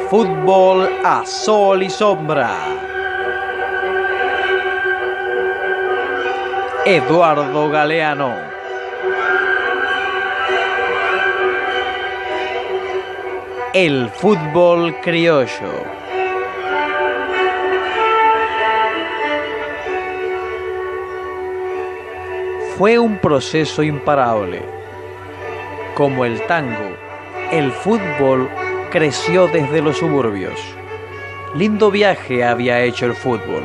Fútbol a sol y sombra. Eduardo Galeano. El fútbol criollo. Fue un proceso imparable. Como el tango, el fútbol creció desde los suburbios. Lindo viaje había hecho el fútbol.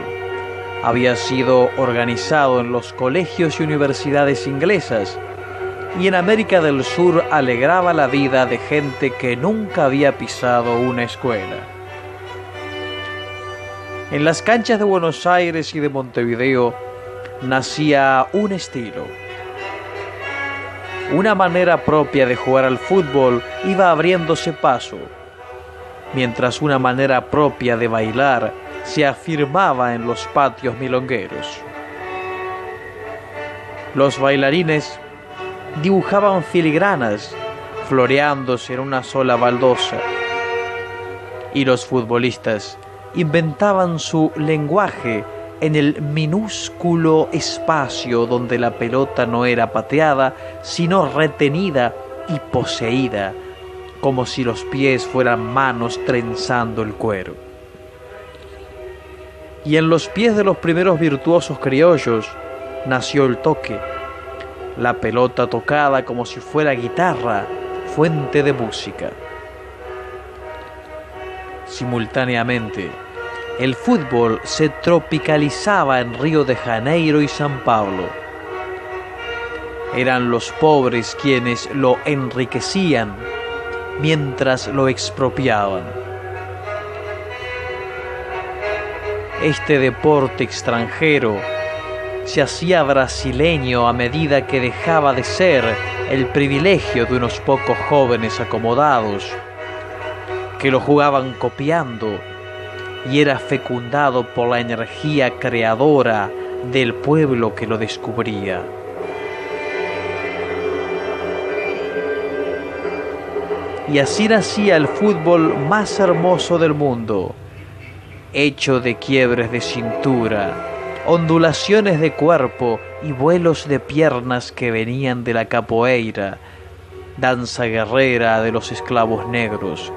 Había sido organizado en los colegios y universidades inglesas, y en América del Sur alegraba la vida de gente que nunca había pisado una escuela. En las canchas de Buenos Aires y de Montevideo nacía un estilo. Una manera propia de jugar al fútbol iba abriéndose paso, mientras una manera propia de bailar se afirmaba en los patios milongueros. Los bailarines dibujaban filigranas floreándose en una sola baldosa, y los futbolistas inventaban su lenguaje en el minúsculo espacio donde la pelota no era pateada, sino retenida y poseída, como si los pies fueran manos trenzando el cuero. Y en los pies de los primeros virtuosos criollos nació el toque, la pelota tocada como si fuera guitarra, fuente de música. Simultáneamente, el fútbol se tropicalizaba en Río de Janeiro y San Pablo. Eran los pobres quienes lo enriquecían mientras lo expropiaban. Este deporte extranjero se hacía brasileño a medida que dejaba de ser el privilegio de unos pocos jóvenes acomodados que lo jugaban copiando, y era fecundado por la energía creadora del pueblo que lo descubría. Y así nacía el fútbol más hermoso del mundo, hecho de quiebres de cintura, ondulaciones de cuerpo y vuelos de piernas que venían de la capoeira, danza guerrera de los esclavos negros,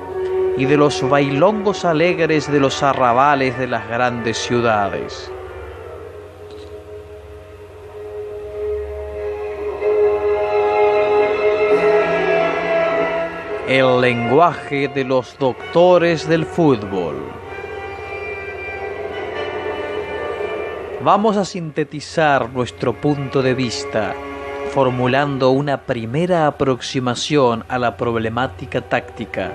y de los bailongos alegres de los arrabales de las grandes ciudades. El lenguaje de los doctores del fútbol. Vamos a sintetizar nuestro punto de vista, formulando una primera aproximación a la problemática táctica,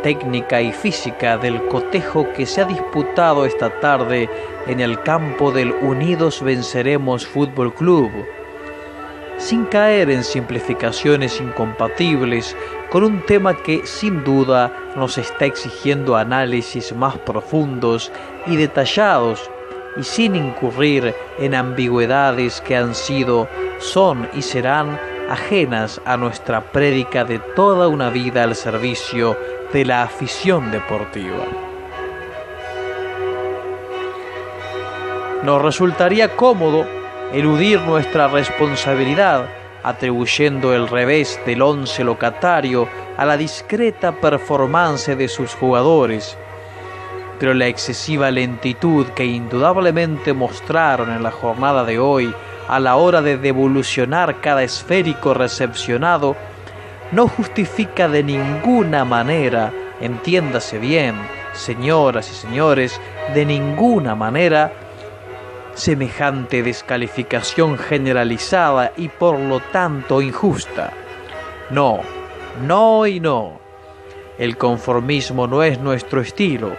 técnica y física del cotejo que se ha disputado esta tarde en el campo del Unidos Venceremos Fútbol Club, sin caer en simplificaciones incompatibles con un tema que sin duda nos está exigiendo análisis más profundos y detallados, y sin incurrir en ambigüedades que han sido, son y serán ajenas a nuestra prédica de toda una vida al servicio de la afición deportiva. Nos resultaría cómodo eludir nuestra responsabilidad atribuyendo el revés del once locatario a la discreta performance de sus jugadores, pero la excesiva lentitud que indudablemente mostraron en la jornada de hoy a la hora de devolucionar cada esférico recepcionado no justifica de ninguna manera, entiéndase bien, señoras y señores, de ninguna manera, semejante descalificación generalizada y por lo tanto injusta. No, no y no. El conformismo no es nuestro estilo.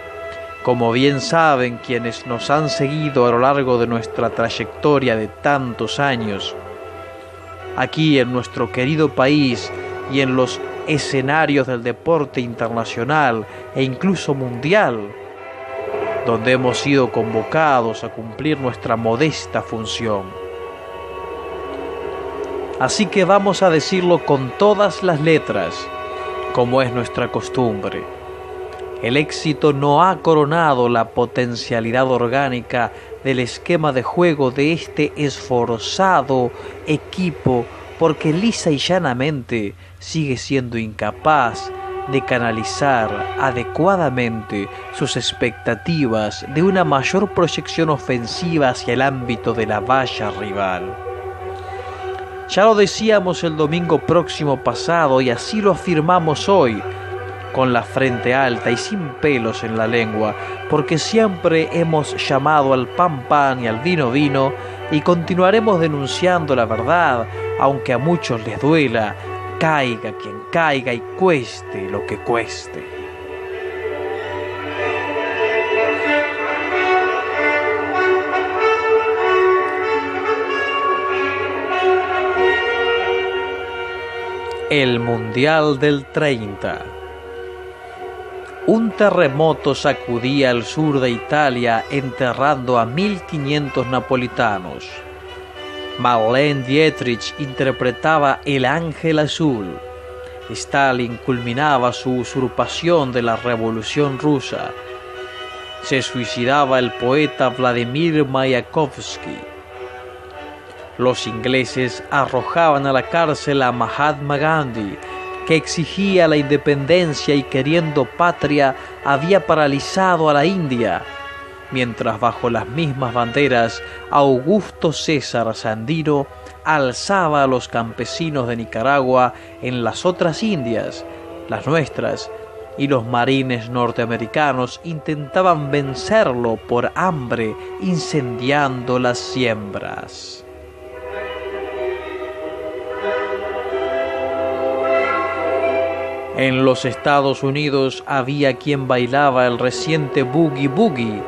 Como bien saben quienes nos han seguido a lo largo de nuestra trayectoria de tantos años, aquí en nuestro querido país y en los escenarios del deporte internacional e incluso mundial, donde hemos sido convocados a cumplir nuestra modesta función. Así que vamos a decirlo con todas las letras, como es nuestra costumbre. El éxito no ha coronado la potencialidad orgánica del esquema de juego de este esforzado equipo porque lisa y llanamente sigue siendo incapaz de canalizar adecuadamente sus expectativas de una mayor proyección ofensiva hacia el ámbito de la valla rival. Ya lo decíamos el domingo próximo pasado y así lo afirmamos hoy, con la frente alta y sin pelos en la lengua, porque siempre hemos llamado al pan pan y al vino vino y continuaremos denunciando la verdad, aunque a muchos les duela, caiga quien caiga y cueste lo que cueste. El Mundial del 30. Un terremoto sacudía el sur de Italia enterrando a 1500 napolitanos. Marlene Dietrich interpretaba El Ángel Azul. Stalin culminaba su usurpación de la Revolución Rusa. Se suicidaba el poeta Vladimir Mayakovsky. Los ingleses arrojaban a la cárcel a Mahatma Gandhi, que exigía la independencia y queriendo patria había paralizado a la India, mientras bajo las mismas banderas Augusto César Sandino alzaba a los campesinos de Nicaragua en las otras Indias, las nuestras, y los marines norteamericanos intentaban vencerlo por hambre incendiando las siembras. En los Estados Unidos había quien bailaba el reciente Boogie Boogie,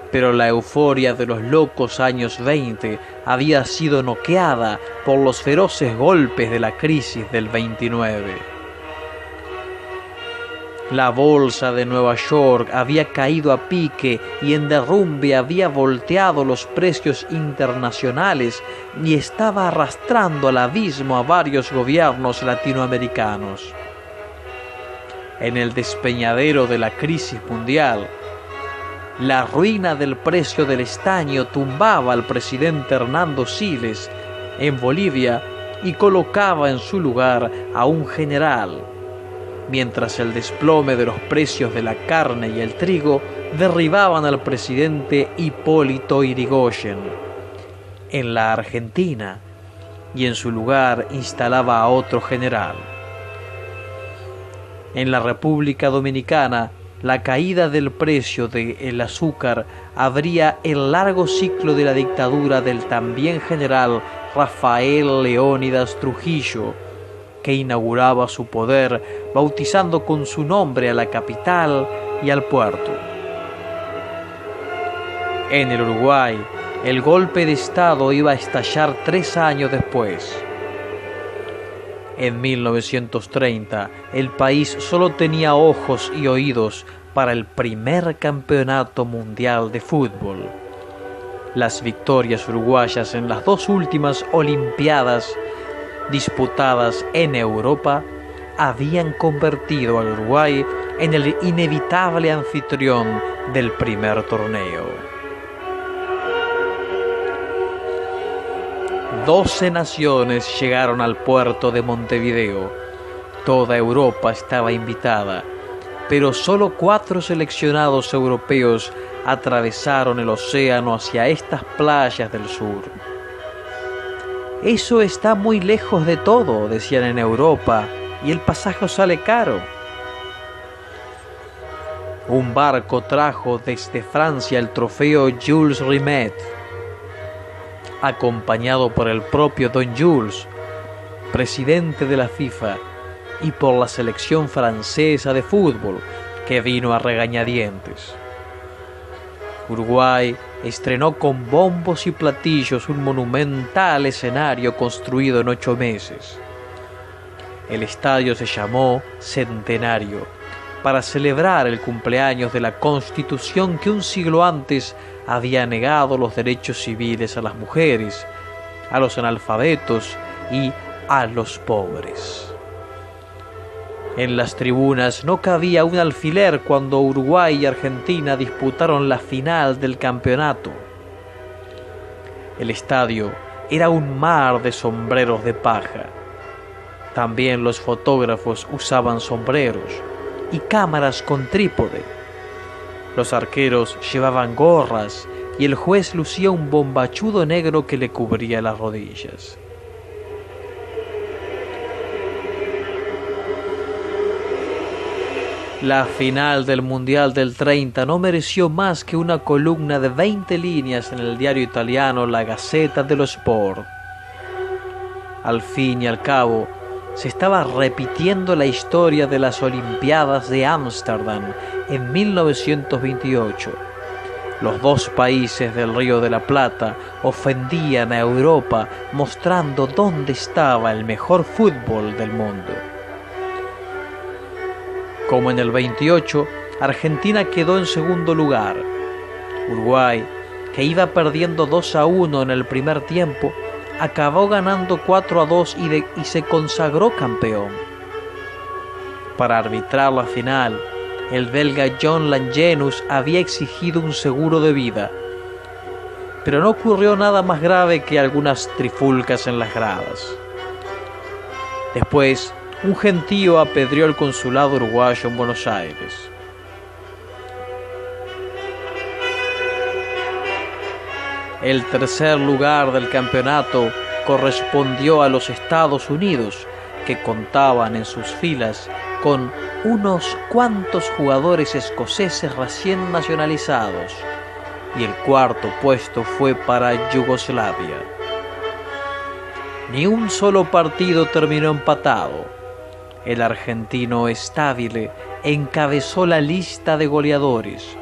pero la euforia de los locos años 20 había sido noqueada por los feroces golpes de la crisis del 29. La bolsa de Nueva York había caído a pique y en derrumbe había volteado los precios internacionales y estaba arrastrando al abismo a varios gobiernos latinoamericanos. En el despeñadero de la crisis mundial, la ruina del precio del estaño tumbaba al presidente Hernando Siles en Bolivia y colocaba en su lugar a un general, mientras el desplome de los precios de la carne y el trigo derribaban al presidente Hipólito Yrigoyen en la Argentina y en su lugar instalaba a otro general. En la República Dominicana, la caída del precio del azúcar abría el largo ciclo de la dictadura del también general Rafael Leónidas Trujillo, que inauguraba su poder bautizando con su nombre a la capital y al puerto. En el Uruguay, el golpe de Estado iba a estallar 3 años después. En 1930, el país solo tenía ojos y oídos para el primer campeonato mundial de fútbol. Las victorias uruguayas en las 2 últimas Olimpiadas disputadas en Europa habían convertido al Uruguay en el inevitable anfitrión del primer torneo. 12 naciones llegaron al puerto de Montevideo. Toda Europa estaba invitada, pero solo 4 seleccionados europeos atravesaron el océano hacia estas playas del sur. Eso está muy lejos de todo, decían en Europa, y el pasaje sale caro. Un barco trajo desde Francia el trofeo Jules Rimet, acompañado por el propio Don Jules, presidente de la FIFA, y por la selección francesa de fútbol, que vino a regañadientes. Uruguay estrenó con bombos y platillos un monumental escenario construido en 8 meses. El estadio se llamó Centenario, para celebrar el cumpleaños de la Constitución que un siglo antes había negado los derechos civiles a las mujeres, a los analfabetos y a los pobres. En las tribunas no cabía un alfiler cuando Uruguay y Argentina disputaron la final del campeonato. El estadio era un mar de sombreros de paja. También los fotógrafos usaban sombreros y cámaras con trípode. Los arqueros llevaban gorras y el juez lucía un bombachudo negro que le cubría las rodillas. La final del Mundial del 30 no mereció más que una columna de 20 líneas en el diario italiano La Gazzetta dello Sport. Al fin y al cabo, se estaba repitiendo la historia de las Olimpiadas de Ámsterdam en 1928. Los dos países del Río de la Plata ofendían a Europa mostrando dónde estaba el mejor fútbol del mundo. Como en el 28, Argentina quedó en segundo lugar. Uruguay, que iba perdiendo 2-1 en el primer tiempo, acabó ganando 4-2 y se consagró campeón. Para arbitrar la final, el belga John Langenus había exigido un seguro de vida, pero no ocurrió nada más grave que algunas trifulcas en las gradas. Después, un gentío apedreó el consulado uruguayo en Buenos Aires. El tercer lugar del campeonato correspondió a los Estados Unidos, que contaban en sus filas con unos cuantos jugadores escoceses recién nacionalizados, y el cuarto puesto fue para Yugoslavia. Ni un solo partido terminó empatado. El argentino Stabile encabezó la lista de goleadores,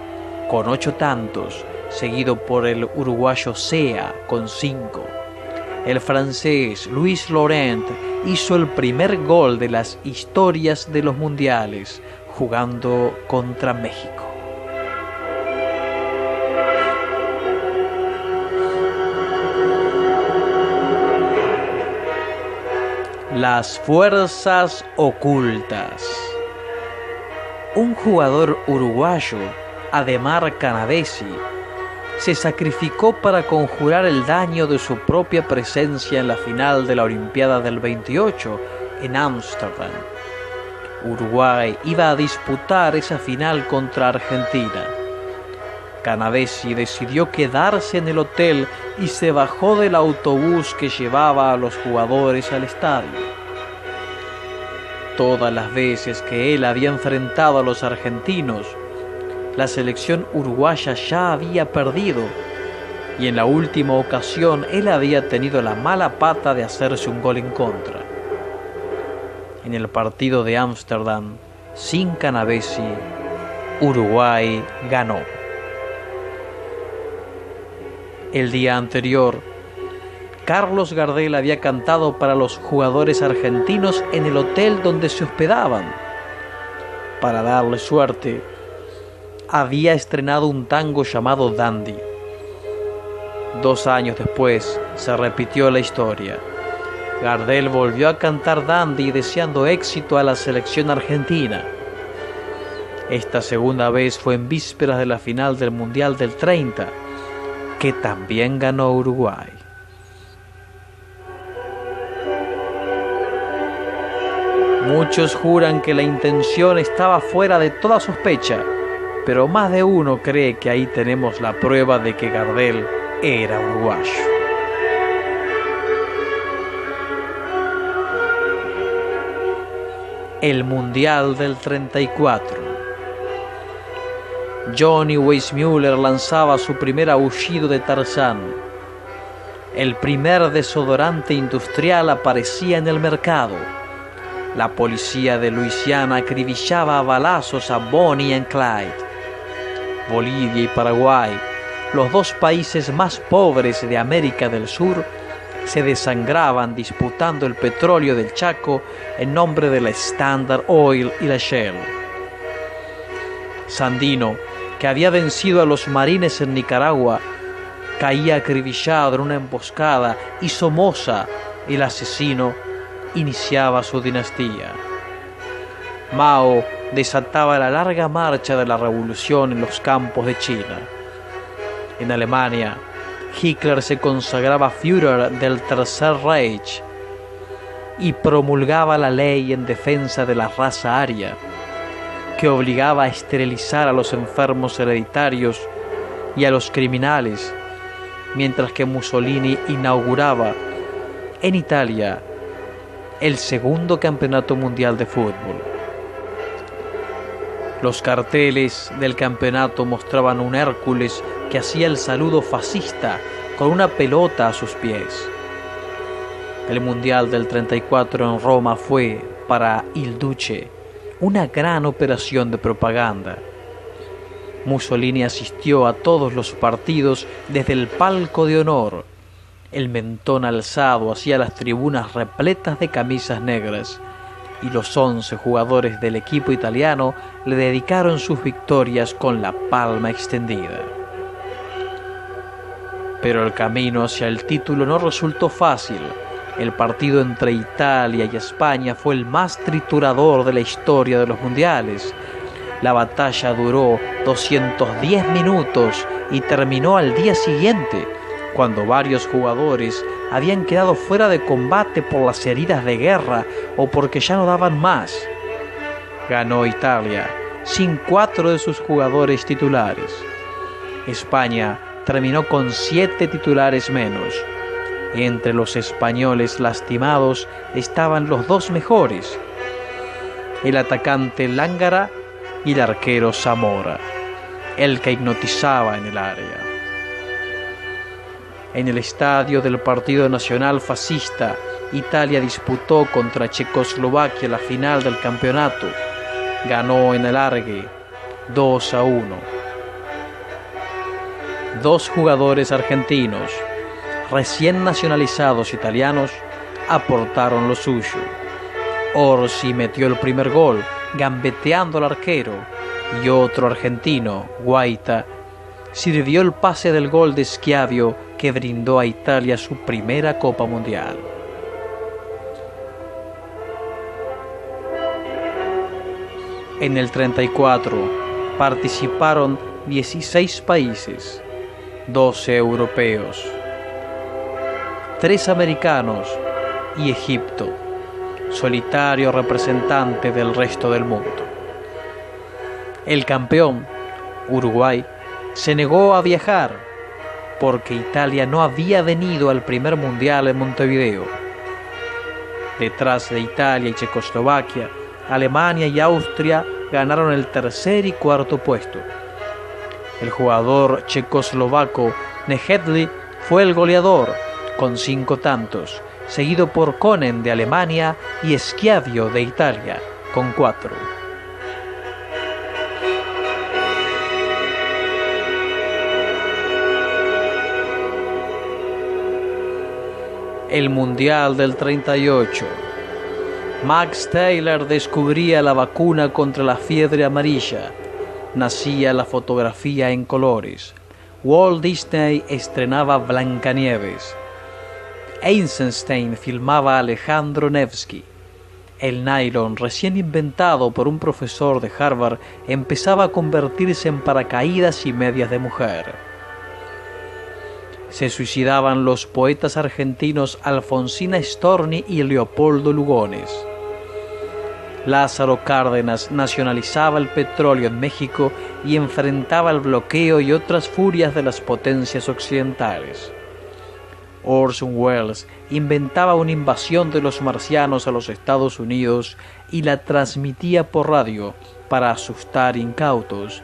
con 8 tantos, seguido por el uruguayo Sea con 5. El francés Louis Laurent hizo el primer gol de las historias de los mundiales, jugando contra México. Las fuerzas ocultas. Un jugador uruguayo, Ademar Canavesi, se sacrificó para conjurar el daño de su propia presencia en la final de la Olimpiada del 28 en Ámsterdam. Uruguay iba a disputar esa final contra Argentina. Canavesi decidió quedarse en el hotel y se bajó del autobús que llevaba a los jugadores al estadio. Todas las veces que él había enfrentado a los argentinos, la selección uruguaya ya había perdido, y en la última ocasión él había tenido la mala pata de hacerse un gol en contra. En el partido de Ámsterdam, sin Canavesi, Uruguay ganó. El día anterior, Carlos Gardel había cantado para los jugadores argentinos en el hotel donde se hospedaban. Para darle suerte, había estrenado un tango llamado Dandy. 2 años después, se repitió la historia. Gardel volvió a cantar Dandy deseando éxito a la selección argentina. Esta segunda vez fue en vísperas de la final del Mundial del 30, que también ganó Uruguay. Muchos juran que la intención estaba fuera de toda sospecha, pero más de uno cree que ahí tenemos la prueba de que Gardel era uruguayo. El Mundial del 34. Johnny Weissmuller lanzaba su primer aullido de Tarzán. El primer desodorante industrial aparecía en el mercado. La policía de Luisiana acribillaba a balazos a Bonnie and Clyde. Bolivia y Paraguay, los 2 países más pobres de América del Sur, se desangraban disputando el petróleo del Chaco en nombre de la Standard Oil y la Shell. Sandino, que había vencido a los marines en Nicaragua, caía acribillado en una emboscada y Somoza, el asesino, iniciaba su dinastía. Mao desataba la larga marcha de la revolución en los campos de China. En Alemania, Hitler se consagraba Führer del Tercer Reich y promulgaba la ley en defensa de la raza aria, que obligaba a esterilizar a los enfermos hereditarios y a los criminales, mientras que Mussolini inauguraba en Italia el segundo campeonato mundial de fútbol. Los carteles del campeonato mostraban un Hércules que hacía el saludo fascista con una pelota a sus pies. El Mundial del 34 en Roma fue, para Il Duce, una gran operación de propaganda. Mussolini asistió a todos los partidos desde el palco de honor, el mentón alzado hacia las tribunas repletas de camisas negras, y los 11 jugadores del equipo italiano le dedicaron sus victorias con la palma extendida. Pero el camino hacia el título no resultó fácil. El partido entre Italia y España fue el más triturador de la historia de los mundiales. La batalla duró 210 minutos y terminó al día siguiente, cuando varios jugadores habían quedado fuera de combate por las heridas de guerra o porque ya no daban más. Ganó Italia sin 4 de sus jugadores titulares. España terminó con 7 titulares menos. Entre los españoles lastimados estaban los 2 mejores, el atacante Lángara y el arquero Zamora, el que hipnotizaba en el área. En el estadio del Partido Nacional Fascista, Italia disputó contra Checoslovaquia la final del campeonato. Ganó en el alargue 2-1. 2 jugadores argentinos, recién nacionalizados italianos, aportaron lo suyo. Orsi metió el primer gol, gambeteando al arquero, y otro argentino, Guaita, sirvió el pase del gol de Schiavio que brindó a Italia su primera Copa Mundial. En el 34 participaron 16 países, 12 europeos, 3 americanos y Egipto, solitario representante del resto del mundo. El campeón, Uruguay, se negó a viajar porque Italia no había venido al primer mundial en Montevideo. Detrás de Italia y Checoslovaquia, Alemania y Austria ganaron el tercer y cuarto puesto. El jugador checoslovaco Nejedly fue el goleador con 5 tantos, seguido por Konen de Alemania y Schiavio de Italia con 4. El Mundial del 38. Max Taylor descubría la vacuna contra la fiebre amarilla. Nacía la fotografía en colores. Walt Disney estrenaba Blancanieves. Eisenstein filmaba a Alejandro Nevsky. El nylon, recién inventado por un profesor de Harvard, empezaba a convertirse en paracaídas y medias de mujer. Se suicidaban los poetas argentinos Alfonsina Storni y Leopoldo Lugones. Lázaro Cárdenas nacionalizaba el petróleo en México y enfrentaba el bloqueo y otras furias de las potencias occidentales. Orson Welles inventaba una invasión de los marcianos a los Estados Unidos y la transmitía por radio para asustar incautos,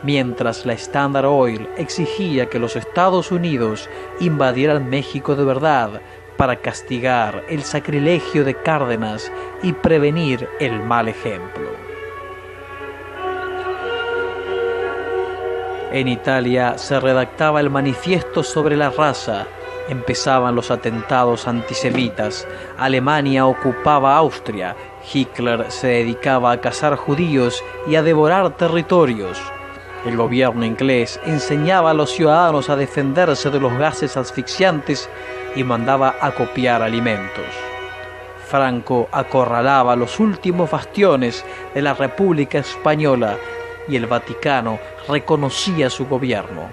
mientras la Standard Oil exigía que los Estados Unidos invadieran México de verdad para castigar el sacrilegio de Cárdenas y prevenir el mal ejemplo. En Italia se redactaba el Manifiesto sobre la Raza, empezaban los atentados antisemitas, Alemania ocupaba Austria, Hitler se dedicaba a cazar judíos y a devorar territorios. El gobierno inglés enseñaba a los ciudadanos a defenderse de los gases asfixiantes y mandaba acopiar alimentos. Franco acorralaba los últimos bastiones de la República Española y el Vaticano reconocía su gobierno.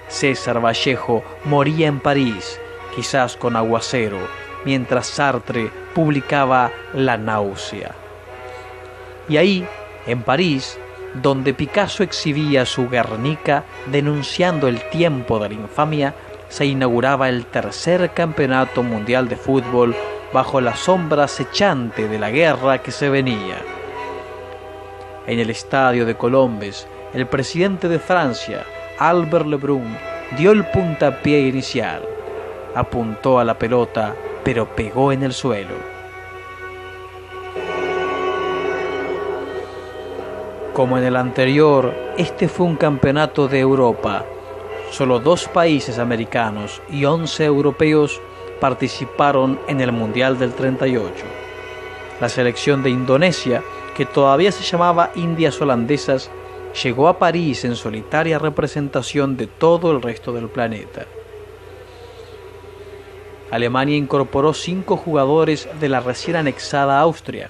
César Vallejo moría en París, quizás con aguacero, mientras Sartre publicaba La náusea. Y ahí, en París, donde Picasso exhibía su Guernica denunciando el tiempo de la infamia, se inauguraba el tercer campeonato mundial de fútbol bajo la sombra acechante de la guerra que se venía. En el estadio de Colombes, el presidente de Francia, Albert Lebrun, dio el puntapié inicial. Apuntó a la pelota, pero pegó en el suelo. Como en el anterior, este fue un campeonato de Europa. Solo 2 países americanos y 11 europeos participaron en el Mundial del 38. La selección de Indonesia, que todavía se llamaba Indias Holandesas, llegó a París en solitaria representación de todo el resto del planeta. Alemania incorporó 5 jugadores de la recién anexada Austria.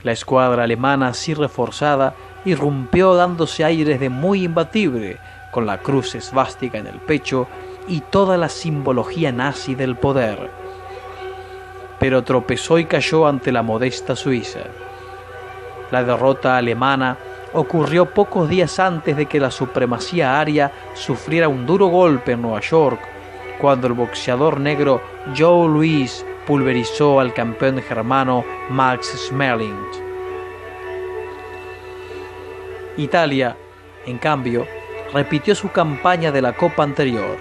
La escuadra alemana, así reforzada, irrumpió dándose aires de muy imbatible, con la cruz esvástica en el pecho y toda la simbología nazi del poder. Pero tropezó y cayó ante la modesta Suiza. La derrota alemana ocurrió pocos días antes de que la supremacía aria sufriera un duro golpe en Nueva York, cuando el boxeador negro Joe Louis pulverizó al campeón germano Max Schmeling. Italia, en cambio, repitió su campaña de la Copa anterior.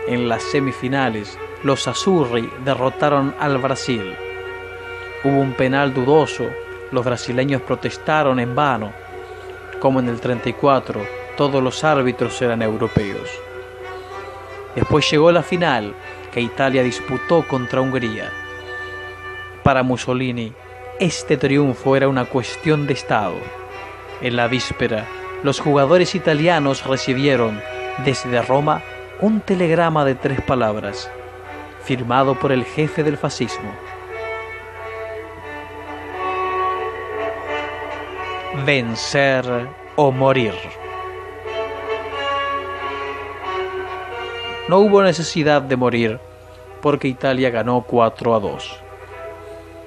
En las semifinales, los azzurri derrotaron al Brasil. Hubo un penal dudoso, los brasileños protestaron en vano. Como en el 34, todos los árbitros eran europeos. Después llegó la final, que Italia disputó contra Hungría. Para Mussolini, este triunfo era una cuestión de Estado. En la víspera, los jugadores italianos recibieron, desde Roma, un telegrama de 3 palabras, firmado por el jefe del fascismo. Vencer o morir. No hubo necesidad de morir, porque Italia ganó 4-2.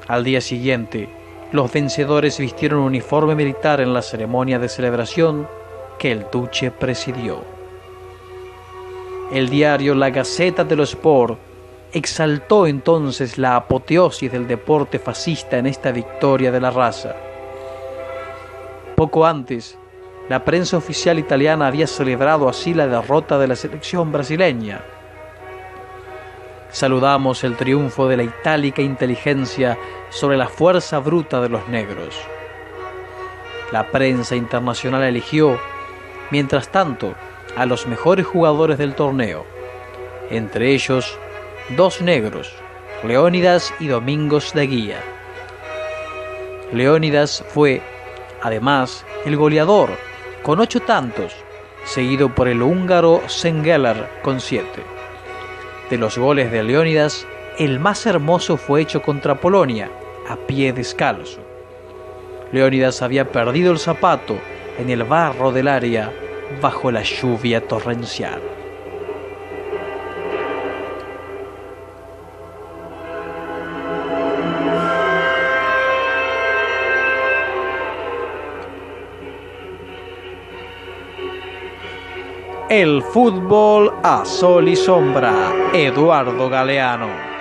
Al día siguiente, los vencedores vistieron un uniforme militar en la ceremonia de celebración que el duce presidió. El diario La Gazzetta dello Sport exaltó entonces la apoteosis del deporte fascista en esta victoria de la raza. Poco antes, la prensa oficial italiana había celebrado así la derrota de la selección brasileña. Saludamos el triunfo de la itálica inteligencia sobre la fuerza bruta de los negros. La prensa internacional eligió, mientras tanto, a los mejores jugadores del torneo, entre ellos 2 negros, Leónidas y Domingos de Guía. Leónidas fue, además, el goleador, con 8 tantos, seguido por el húngaro Zengeler con 7. De los goles de Leónidas, el más hermoso fue hecho contra Polonia, a pie descalzo. Leónidas había perdido el zapato en el barro del área bajo la lluvia torrencial. El fútbol a sol y sombra, Eduardo Galeano.